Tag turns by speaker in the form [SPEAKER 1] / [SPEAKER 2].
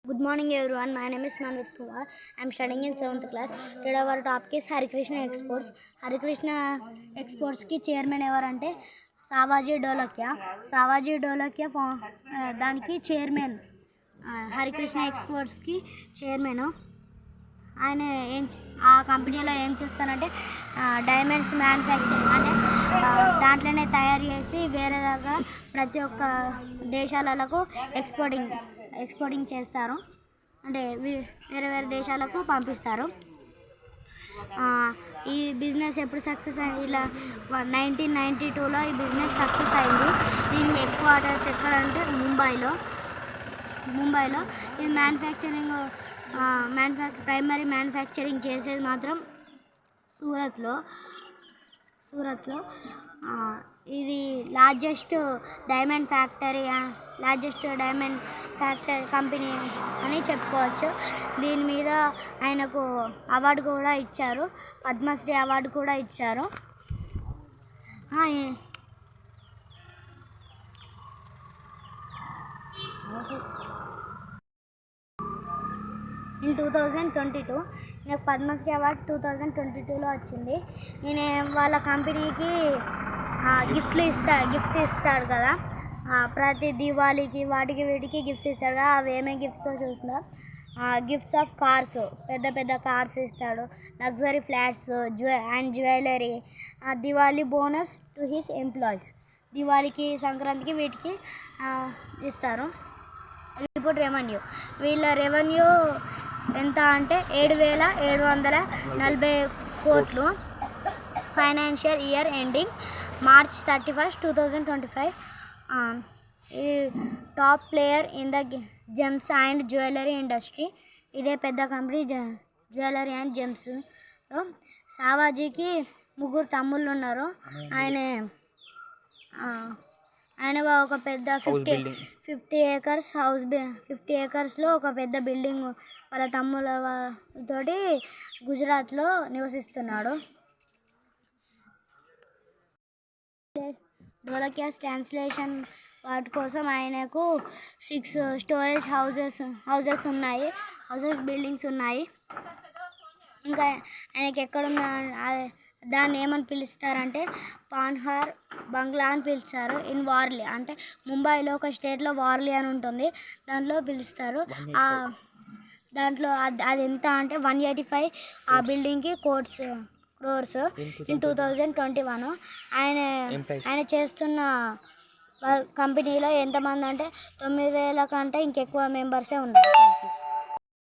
[SPEAKER 1] Good morning everyone. My name is Manvit Kumar. I am studying in 7th class. Today our topic is Harikrishna Exports. Harikrishna Exports की chairman ఎవరంటే సావాజీ డోలకియా. సావాజీ డోలకియా దానికి chairman. Harikrishna ఎక్స్పోర్ట్స్కి chairman. ఆయన ఆ కంపెనీలో ఏం చేస్తానంటే diamonds manufacturing అంటే దాంట్లోనే తయారు చేసి వేరే దగ్గర ప్రతి ఒక్క దేశాలకు ఎక్స్పోర్టింగ్ చేస్తారు. అంటే వేరే వేరే దేశాలకు పంపిస్తారు. ఈ బిజినెస్ ఎప్పుడు సక్సెస్ అయింది? ఇలా 1992లో ఈ బిజినెస్ సక్సెస్ అయింది. దీనికి హెడ్ క్వార్టర్స్ ఎక్కడంటే ముంబైలో ఈ ప్రైమరీ మ్యానుఫ్యాక్చరింగ్ చేసేది మాత్రం సూరత్లో. ఇది లార్జెస్ట్ డైమండ్ కంపెనీ అని చెప్పుకోవచ్చు. దీని మీద ఆయనకు అవార్డు కూడా ఇచ్చారు, పద్మశ్రీ అవార్డు కూడా ఇచ్చారు. ఇన్ 2022 నాకు పద్మశ్రీ అవార్డు 2022లో వచ్చింది. నేను వాళ్ళ కంపెనీకి గిఫ్ట్స్ ఇస్తాడు కదా, ప్రతి దివాళీకి వాటికి వీటికి గిఫ్ట్స్ ఇస్తాడు కదా. అవి ఏమేమి గిఫ్ట్స్ చూసినా గిఫ్ట్స్ ఆఫ్ కార్స్, పెద్ద కార్స్ ఇస్తాడు, luxury flats and jewellery. Diwali bonus to his employees, దివాళీకి సంక్రాంతికి వీటికి ఇస్తారు. రిపోర్ట్ రెవెన్యూ, వీళ్ళ రెవెన్యూ ఎంత అంటే 7,740 కోట్లు. Financial year ending March 31, 2025. ఇది top player in the gems and jewellery industry. ఇదే పెద్ద కంపెనీ జ్యువెలరీ అండ్ జెమ్స్లో. సావాజీకి 3 తమ్ముళ్ళు ఉన్నారు. ఆయన ఒక పెద్ద 50 ఏకర్స్లో ఒక పెద్ద బిల్డింగ్ వాళ్ళ తమ్ముళ్ళ తోటి గుజరాత్లో నివసిస్తున్నాడు. డోలకియాస్ ట్రాన్స్లేషన్ వాటి కోసం ఆయనకు 6 స్టోరేజ్ హౌజెస్ ఉన్నాయి, బిల్డింగ్స్ ఉన్నాయి. ఇంకా ఆయనకి ఎక్కడున్న దాన్ని ఏమని పిలుస్తారంటే పాన్హార్ బంగ్లా అని పిలుస్తారు. ఇన్ వార్లీ అంటే ముంబైలో ఒక స్టేట్లో వార్లీ అని ఉంటుంది, దాంట్లో పిలుస్తారు. దాంట్లో అది ఎంత అంటే 185 ఆ బిల్డింగ్కి క్రోర్స్. ఇన్ 2021 ఆయన చేస్తున్న కంపెనీలో ఎంతమంది అంటే 9,000 కంటే ఇంకెక్కువ మెంబర్సే ఉన్నారు.